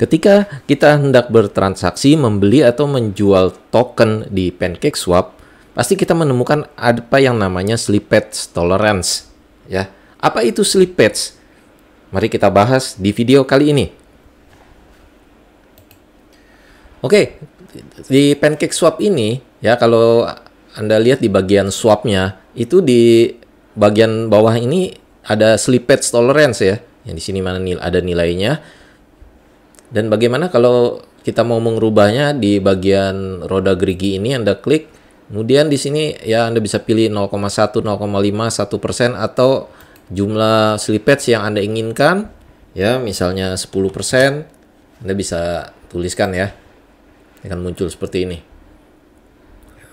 Ketika kita hendak bertransaksi membeli atau menjual token di PancakeSwap, pasti kita menemukan apa yang namanya slippage tolerance. Ya, apa itu slippage? Mari kita bahas di video kali ini. Oke, di PancakeSwap ini ya, kalau Anda lihat di bagian swapnya, itu di bagian bawah ini ada slippage tolerance ya. Yang di sini mana ada nilainya. Dan bagaimana kalau kita mau mengubahnya di bagian roda gerigi ini, Anda klik, kemudian di sini ya Anda bisa pilih 0,1, 0,5, 1% atau jumlah slippage yang Anda inginkan. Ya, misalnya 10%, Anda bisa tuliskan ya. Akan muncul seperti ini.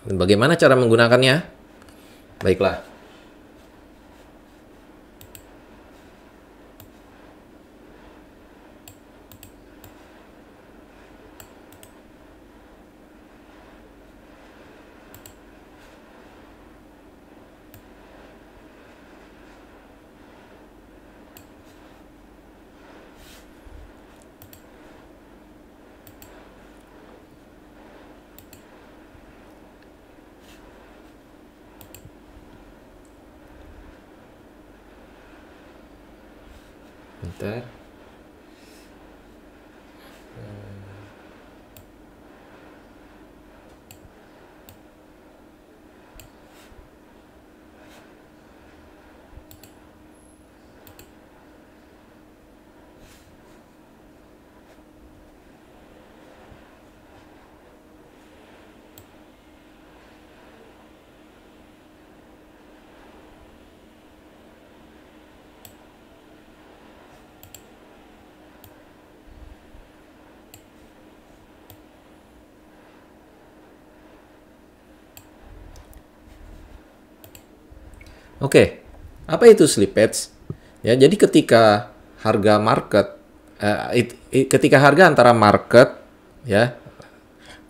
Dan bagaimana cara menggunakannya? Baiklah. Bentar. Oke, apa itu slippage? Ya, jadi ketika harga market, ketika harga antara market, ya,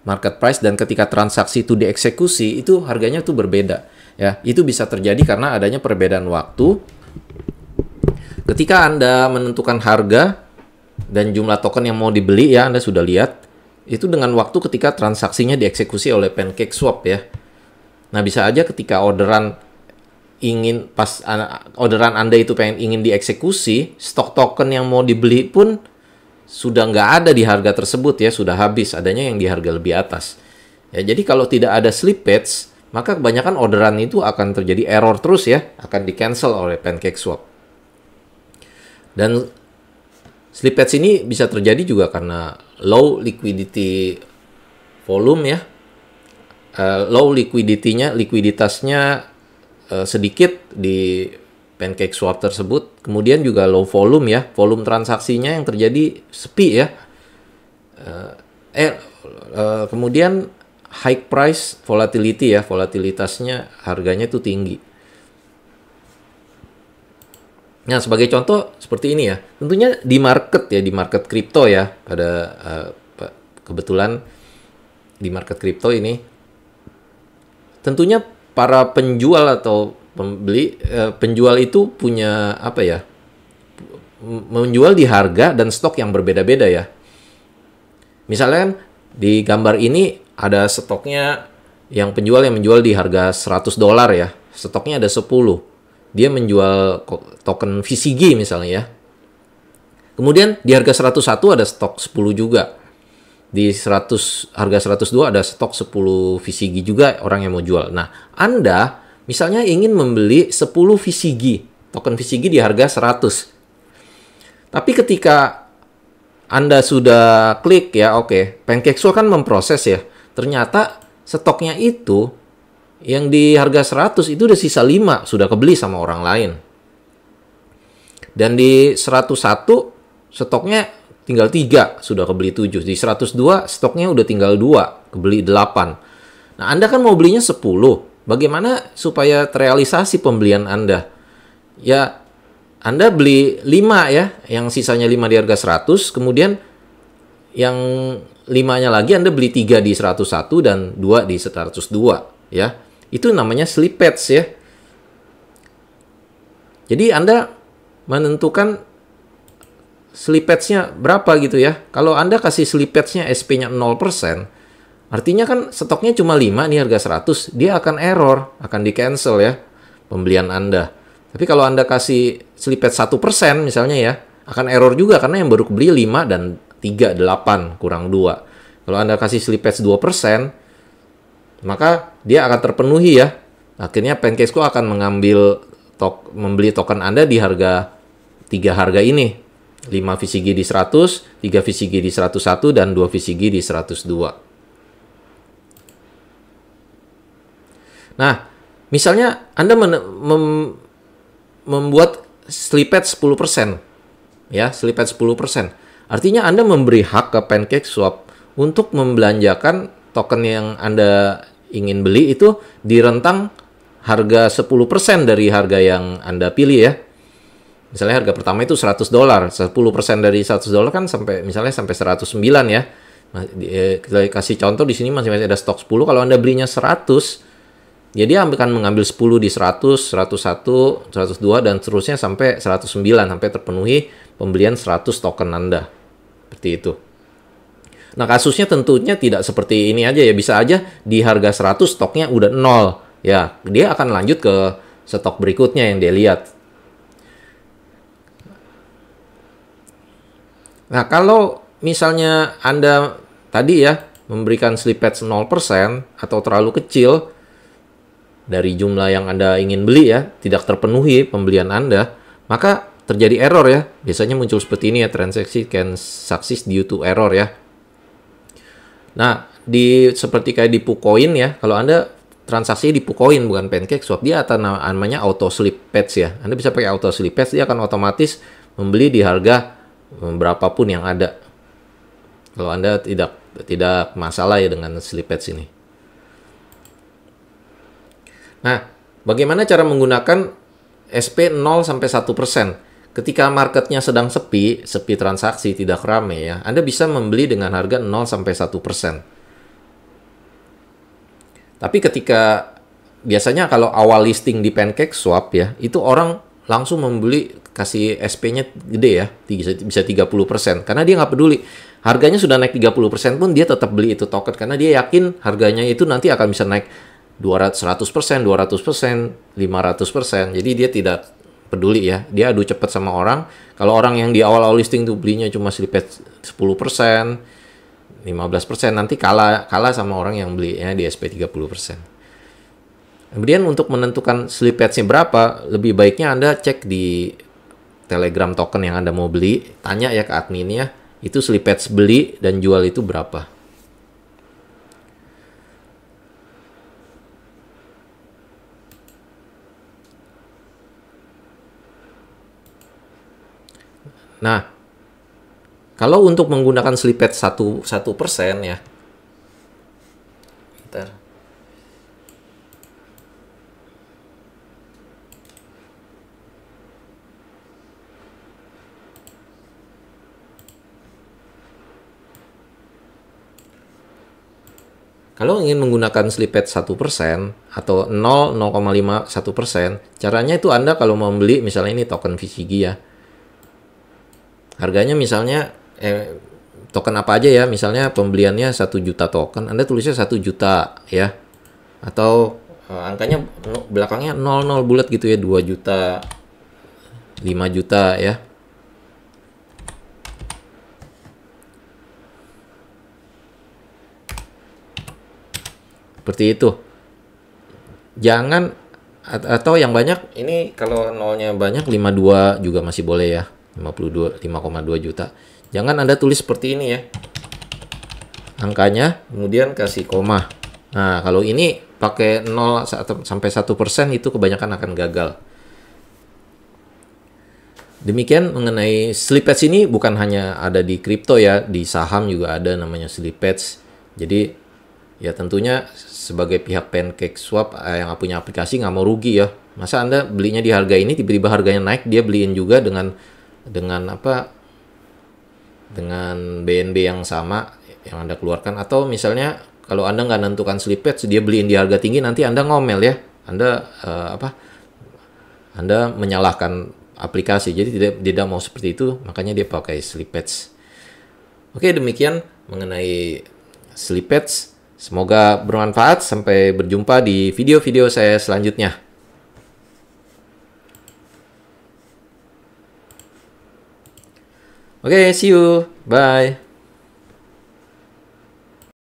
market price dan ketika transaksi itu dieksekusi, itu harganya tuh berbeda. Ya, itu bisa terjadi karena adanya perbedaan waktu. Ketika Anda menentukan harga dan jumlah token yang mau dibeli, ya, Anda sudah lihat, itu dengan waktu ketika transaksinya dieksekusi oleh PancakeSwap ya. Nah, bisa aja ketika orderan Anda itu ingin dieksekusi, stok token yang mau dibeli pun sudah nggak ada di harga tersebut ya, sudah habis, adanya yang di harga lebih atas. Ya, jadi kalau tidak ada slippage, maka kebanyakan orderan itu akan terjadi error terus ya, akan di-cancel oleh PancakeSwap. Dan slippage ini bisa terjadi juga karena low liquidity volume ya. Low likuiditasnya sedikit di PancakeSwap tersebut, kemudian juga low volume ya, volume transaksinya yang terjadi sepi ya, kemudian high price volatility ya, volatilitasnya harganya itu tinggi. Nah, sebagai contoh seperti ini ya, tentunya di market kripto ya, pada kebetulan di market kripto ini, tentunya para penjual atau pembeli, penjual itu punya apa ya, menjual di harga dan stok yang berbeda-beda ya. Misalnya di gambar ini ada stoknya, yang penjual menjual di harga $100 ya, stoknya ada 10. Dia menjual token VCG misalnya ya. Kemudian di harga 101 ada stok 10 juga. Di harga 102 ada stok 10 VCG juga orang yang mau jual. Nah, Anda misalnya ingin membeli 10 VCG, token VCG di harga 100. Tapi ketika Anda sudah klik ya, oke, PancakeSwap kan memproses ya. Ternyata stoknya itu yang di harga 100 itu udah sisa 5, sudah kebeli sama orang lain. Dan di 101 stoknya tinggal 3, sudah kebeli 7. Di 102 stoknya udah tinggal 2, kebeli 8. Nah, Anda kan mau belinya 10. Bagaimana supaya terrealisasi pembelian Anda? Ya, Anda beli 5 ya, yang sisanya 5 di harga 100, kemudian yang 5-nya lagi Anda beli 3 di 101 dan 2 di 102 ya. Itu namanya slippage ya. Jadi Anda menentukan slippage-nya berapa gitu ya. Kalau Anda kasih slippage-nya SP-nya 0%, artinya kan stoknya cuma 5 nih harga 100, dia akan error, akan di-cancel ya pembelian Anda. Tapi kalau Anda kasih slippage 1% misalnya ya, akan error juga karena yang baru beli 5 dan 3, 8 kurang 2. Kalau Anda kasih slippage 2%, maka dia akan terpenuhi ya. Akhirnya PancakeSwap akan membeli token Anda di harga 3 harga ini. 5 VCG di 100, 3 VCG di 101, dan 2 VCG di 102. Nah, misalnya Anda membuat slippage 10%. Ya, slippage 10%. Artinya Anda memberi hak ke PancakeSwap untuk membelanjakan token yang Anda ingin beli itu di rentang harga 10% dari harga yang Anda pilih ya. Misalnya harga pertama itu $100, 10% dari $100 kan misalnya sampai 109 ya. Nah, kita kasih contoh di sini masih ada stok 10. Kalau Anda belinya 100, ya dia akan mengambil 10 di 100, 101, 102 dan seterusnya sampai 109 sampai terpenuhi pembelian 100 token Anda. Seperti itu. Nah, kasusnya tentunya tidak seperti ini aja ya. Bisa aja di harga 100 stoknya udah 0. Ya, dia akan lanjut ke stok berikutnya yang dia lihat. Nah, kalau misalnya Anda tadi ya memberikan slippage 0% atau terlalu kecil dari jumlah yang Anda ingin beli ya, tidak terpenuhi pembelian Anda, maka terjadi error ya. Biasanya muncul seperti ini ya, transaksi can success due to error ya. Nah, seperti kayak di PuCoin ya, kalau Anda transaksi di PuCoin bukan PancakeSwap, dia namanya auto slippage ya. Anda bisa pakai auto slippage, dia akan otomatis membeli di harga berapapun yang ada. Kalau Anda tidak masalah ya dengan slippage ini. Nah, bagaimana cara menggunakan SP 0 sampai 1%? Ketika marketnya sedang sepi transaksi, tidak ramai ya, Anda bisa membeli dengan harga 0 sampai 1%. Tapi biasanya kalau awal listing di PancakeSwap ya, itu orang langsung membeli, kasih SP-nya gede ya, bisa 30%. Karena dia nggak peduli. Harganya sudah naik 30% pun dia tetap beli itu token. Karena dia yakin harganya itu nanti akan bisa naik 100%, 200%, 500%. Jadi dia tidak peduli ya. Dia adu cepat sama orang. Kalau orang yang di awal-awal listing tuh belinya cuma slippage 10%, 15%, nanti kalah sama orang yang belinya di SP 30%. Kemudian untuk menentukan slippage-nya berapa, lebih baiknya Anda cek di Telegram token yang Anda mau beli, tanya ya ke adminnya, itu slippage beli dan jual itu berapa. Nah, kalau untuk menggunakan slippage 1% ya, bentar. Kalau ingin menggunakan slippage 1% atau 0,51%, caranya itu Anda kalau mau beli misalnya ini token VCG ya. Harganya misalnya token apa aja ya, misalnya pembeliannya 1 juta token, Anda tulisnya 1 juta ya. Atau angkanya belakangnya 00 bulat gitu ya, 2 juta, 5 juta ya. Seperti itu. Jangan, atau yang banyak ini kalau nolnya banyak 52 juga masih boleh ya. 5,2 juta. Jangan Anda tulis seperti ini ya. Angkanya kemudian kasih koma. Nah, kalau ini pakai 0 sampai 1% itu kebanyakan akan gagal. Demikian mengenai slippage ini, bukan hanya ada di kripto ya, di saham juga ada namanya slippage. Jadi ya tentunya sebagai pihak PancakeSwap yang punya aplikasi nggak mau rugi ya. Masa Anda belinya di harga ini, tiba-tiba harganya naik, dia beliin juga dengan BNB yang sama yang Anda keluarkan. Atau misalnya kalau Anda nggak nentukan slippage, dia beliin di harga tinggi, nanti Anda ngomel ya. Anda Anda menyalahkan aplikasi. Jadi tidak mau seperti itu, makanya dia pakai sleep pads. Oke, demikian mengenai sleep pads. Semoga bermanfaat. Sampai berjumpa di video-video saya selanjutnya. Oke, see you. Bye.